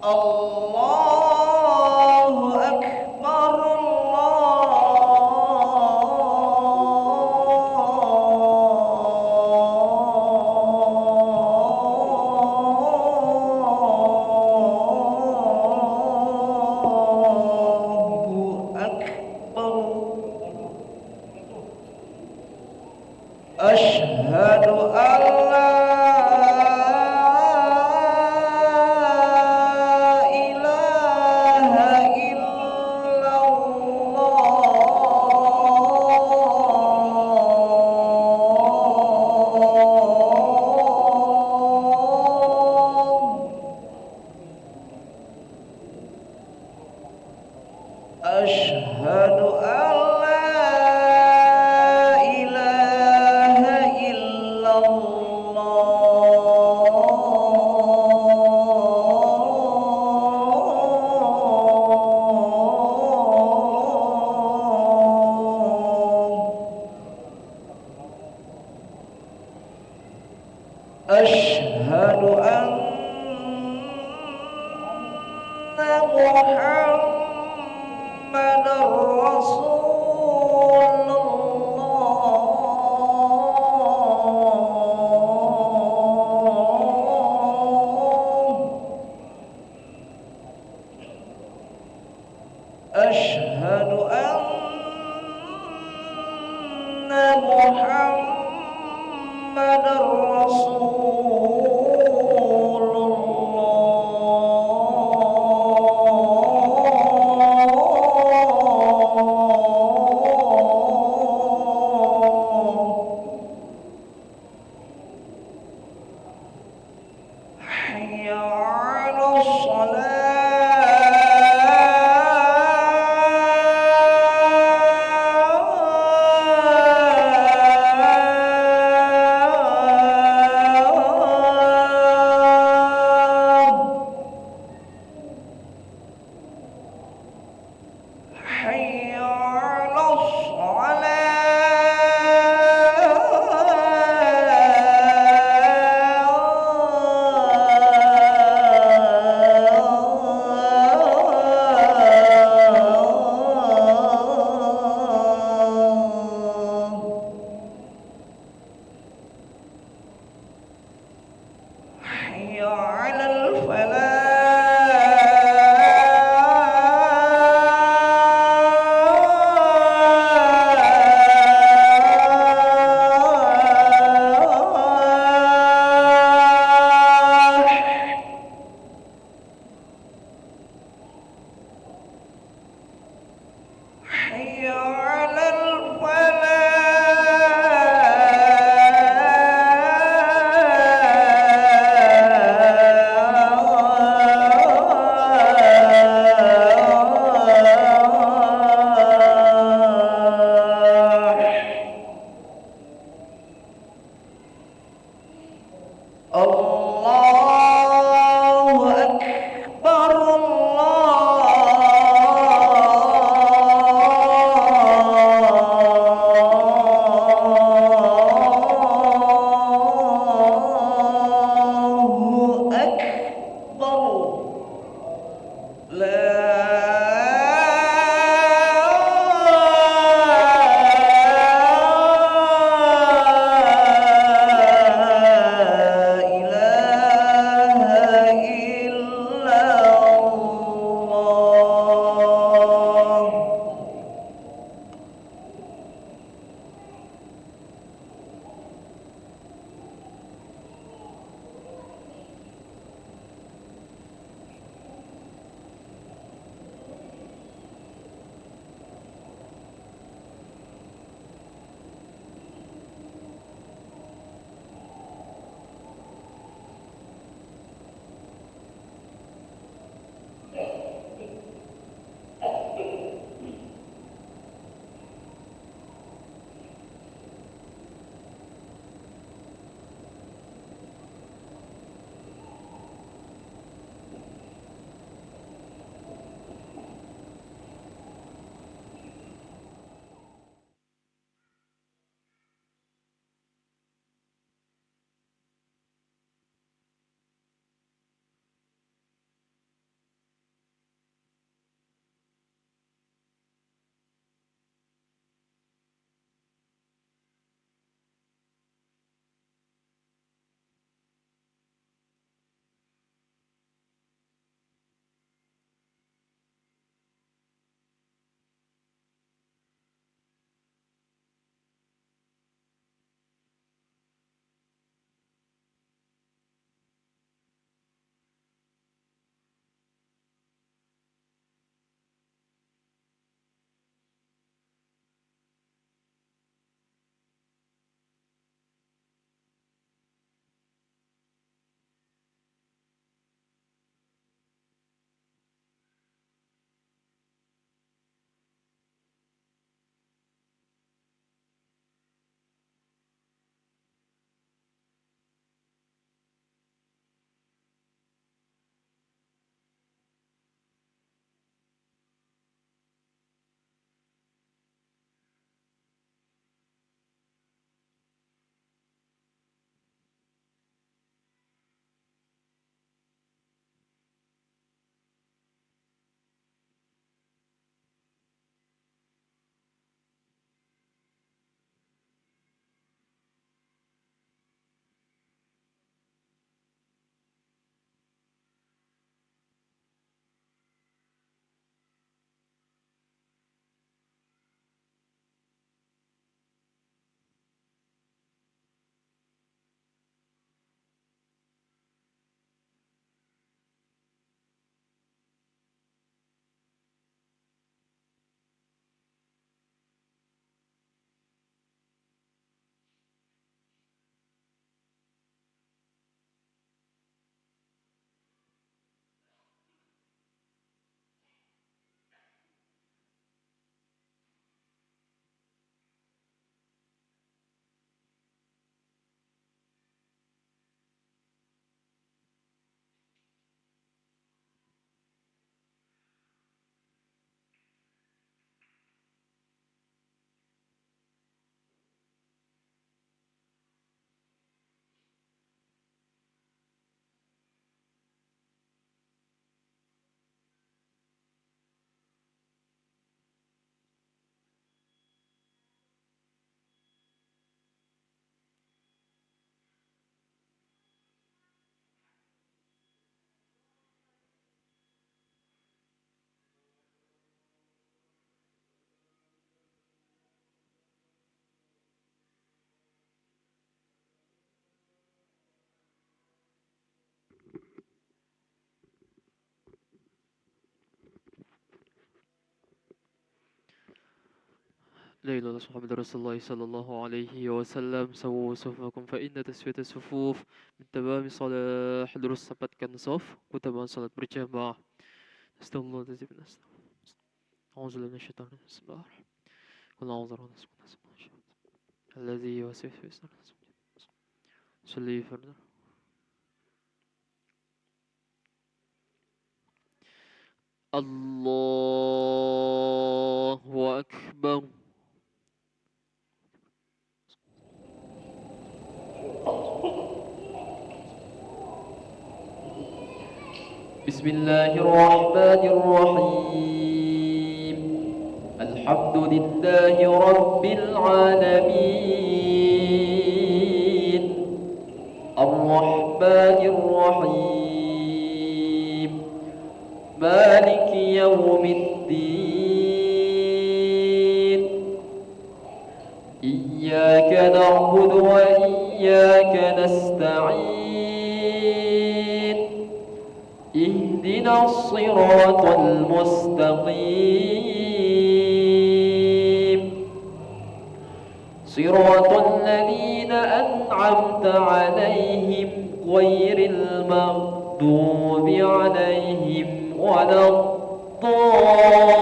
Allahu Akbar, Allahu Akbar. Asyhadu an la Asyhadu an la ilaha illallah. Asyhadu anna Muhammadar Rasulullah. Asyhadu anna Muhammadar Rasulullah. Hayya 'alas shalah. حي على الصلاة. حي على الفلاح. حي على الفلاح. Allahu Akbar, Allahu Akbar. La ilaha لا إله إلا الله محمد رسول الله صلى الله عليه وسلم. سووا صفوفكم فإن تسوية الصفوف من تمام صلاح. Terus sempatkan saf utama salat berjamaah. Astagfirullahaladzim. A'udzubillahi minasyaitonir rajim. Bismillahirrahmanirrahim. Qul a'udzu birabbil falaq. Alladzi yuwaswisu fi sudur. Salli farda. Allahu Akbar. Bismillahirrahmanirrahim. Alhamdulillahi Rabbil Alamin. Ar-Rahmanir-Rahim. Maliki Yawmiddin. Iyyaka na'budu wa iyyaka nasta'in. اهدنا الصراط المستقيم صراط الذين أنعمت عليهم غير المغضوب عليهم ولا الضالين.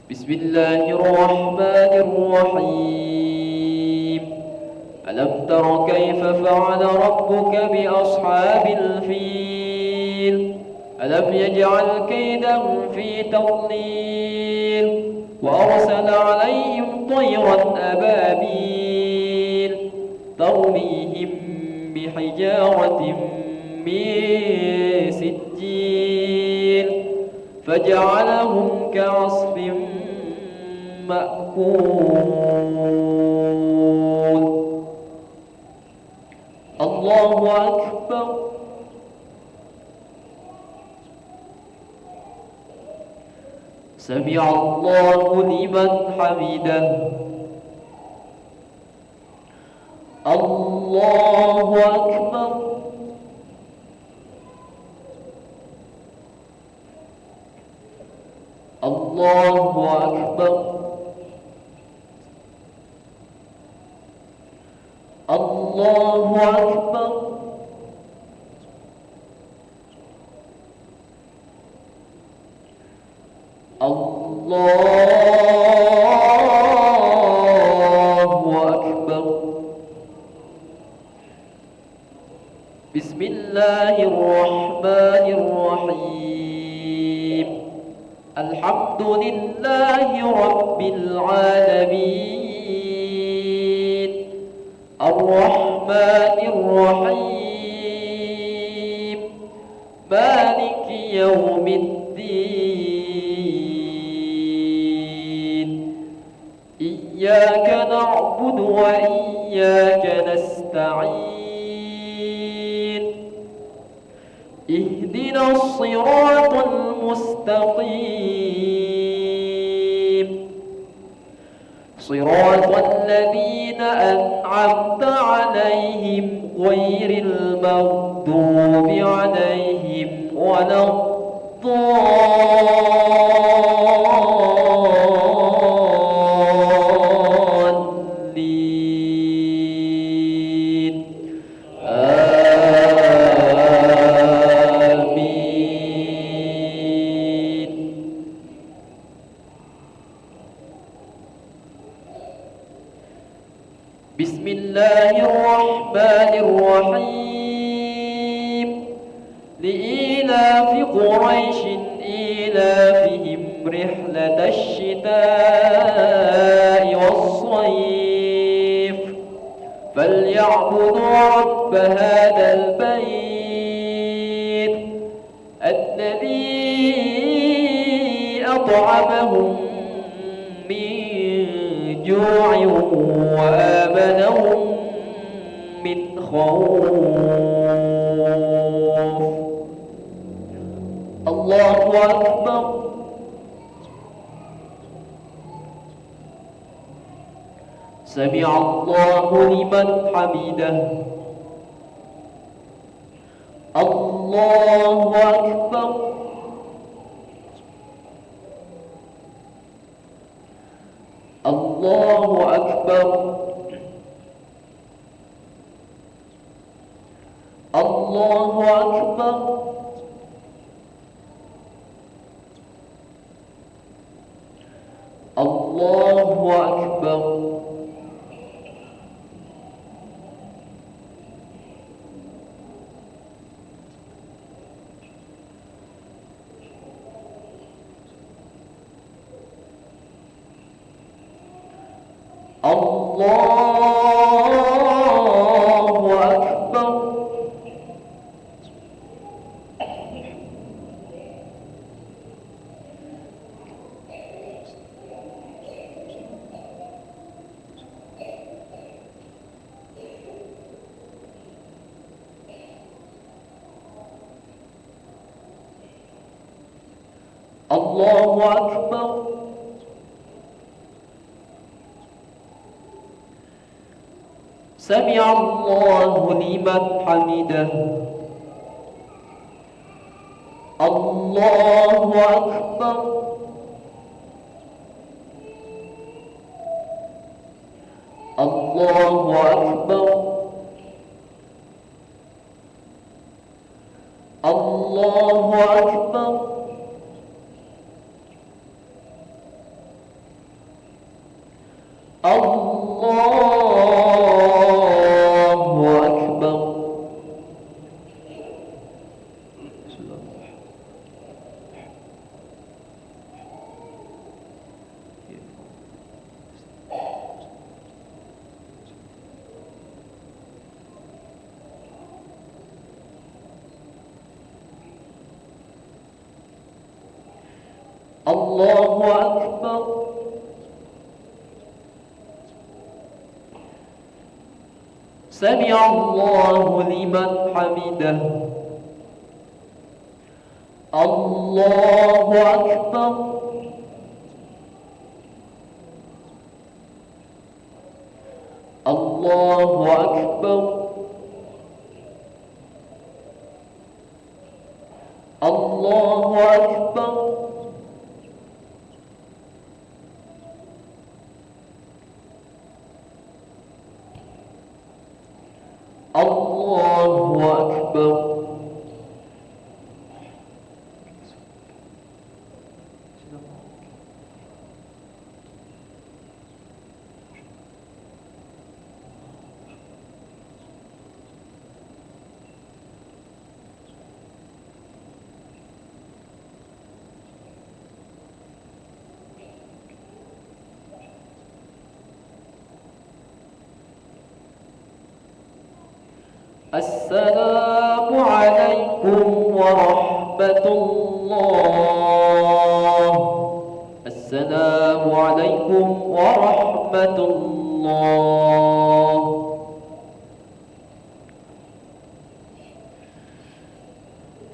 بسم الله الرحمن الرحيم. ألم تر كيف فعل ربك بأصحاب الفيل؟ ألم يجعل كيدهم في تضليل وأرسل عليهم طيرا أبابيل ترميهم بحجارة من سجيل فجعلهم كعصف مأكول. الله أكبر. سمع الله لمن حمده. الله أكبر. الله أكبر. الله أكبر. الله أكبر. بسم الله الرحمن الرحيم. الحمد لله رب العالمين. الرحمن الرحيم. مالك يوم الدين. إياك نعبد وإياك نستعين. اهدنا الصراط المستقيم صراط الذين أنعمت عليهم غير المغضوب عليهم ولا الضالين. بسم الله الرحمن الرحيم. لإيلاف قريش إيلافهم رحلة الشتاء والصيف فليعبدوا رب هذا البيت الذي أطعمهم من جوع وآمنهم من خوف. أكبر سمع الله لمن حمده الله أكبر الله أكبر الله أكبر الله أكبر الله أكبر سمع الله لمن حمده الله أكبر الله أكبر الله أكبر الله أكبر سمع الله لمن حمده الله أكبر الله أكبر الله أكبر الله أكبر السلام عليكم ورحمة الله السلام عليكم ورحمة الله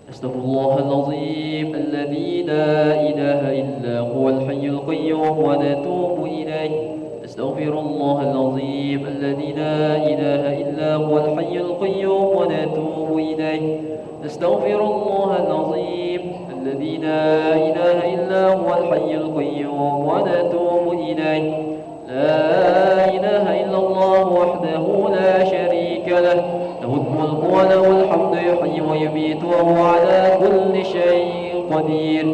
أستغفر الله العظيم الذي لا إله إلا هو الحي القيوم ونتوب إليه أستغفر الله العظيم الذي لا إله إلا هو الحي القيوم ونتوب إليه أستغفر الله العظيم الذي لا إله إلا هو الحي القيوم ونتوب إليه لا إله إلا الله وحده لا شريك له له الملك وله الحمد يحيي ويميت وهو على كل شيء قدير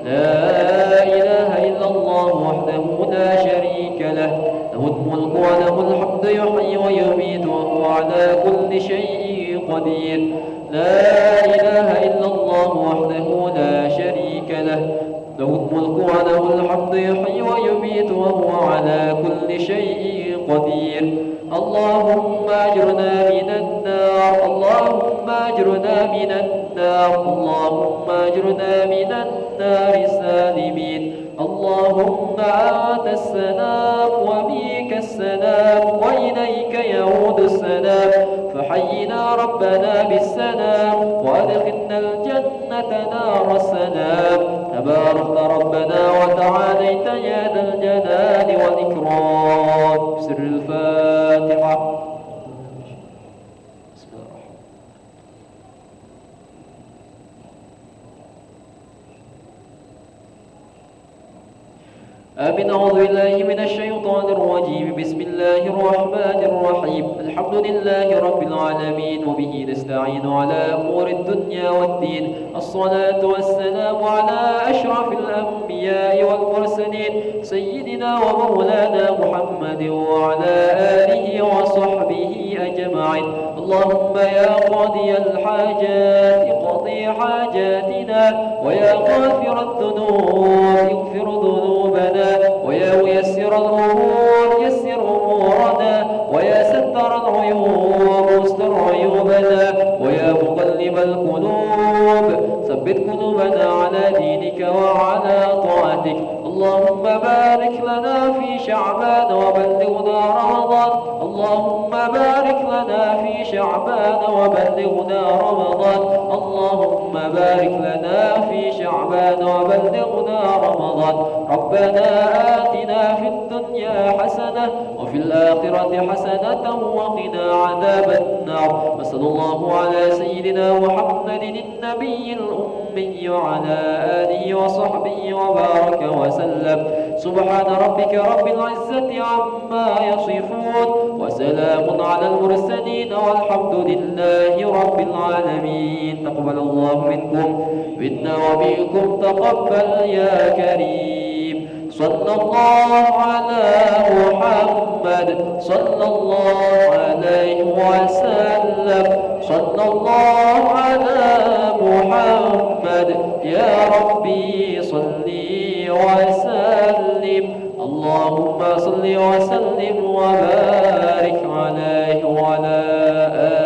لا إله إلا الله وحده لا شريك له له الملك وله الحمد يحيي ويميت وهو على كل شيء قدير لا إله إلا الله وحده لا شريك له له الملك وله الحمد يحيي ويميت وهو على كل شيء قدير اللهم أجرنا من النار اللهم أجرنا من النار اللهم أجرنا من النار سالمين اللهم أنت السلام وبك السلام وإليك يعود السلام فحينا ربنا بالسلام وأدخلنا الجنة نار السلام تباركت ربنا وتعاليت يا ذا الجلال والإكرام. سر الفاتحة. بسم الله الرحمن آمين. أعوذ بالله من الشيطان الرجيم. بسم الله الرحمن الرحيم. الحمد لله رب العالمين وبه نستعين على أمور الدنيا والدين. الصلاة والسلام على أشرف الأنبياء والمرسلين سيدنا ومولانا محمد وعلى آله وصحبه أجمعين. اللهم يا قاضي الحاجات اقضي حاجاتنا، ويا غافر الذنوب اغفر ذنوبنا، ويا ميسر الأمور يسر أمورنا، ويا ستر العيوب استر عيوبنا، ويا مقلب القلوب ثبت قلوبنا على دينك وعلى طاعتك. اللهم بارك لنا في شعبان وبلغنا رمضان. اللهم بارك لنا في شعبان وبلغنا رمضان. اللهم بارك لنا في شعبان وبلغنا رمضان. ربنا آتنا في الدنيا حسنة وفي الآخرة حسنة وقنا عذاب النار. وصلى الله على سيدنا محمد النبي الأمي وعلى آله وصحبه وبارك وسلم. سبحان ربك رب العزة عما يصفون، وسلام على المرسلين، والحمد لله رب العالمين. تقبل الله منكم منا ومنكم تقبل يا كريم. صلى الله على محمد صلى الله عليه وسلم. صلى الله على محمد يا ربي صلي وسلم. اللهم صل وسلم وبارك عليه وعلى آله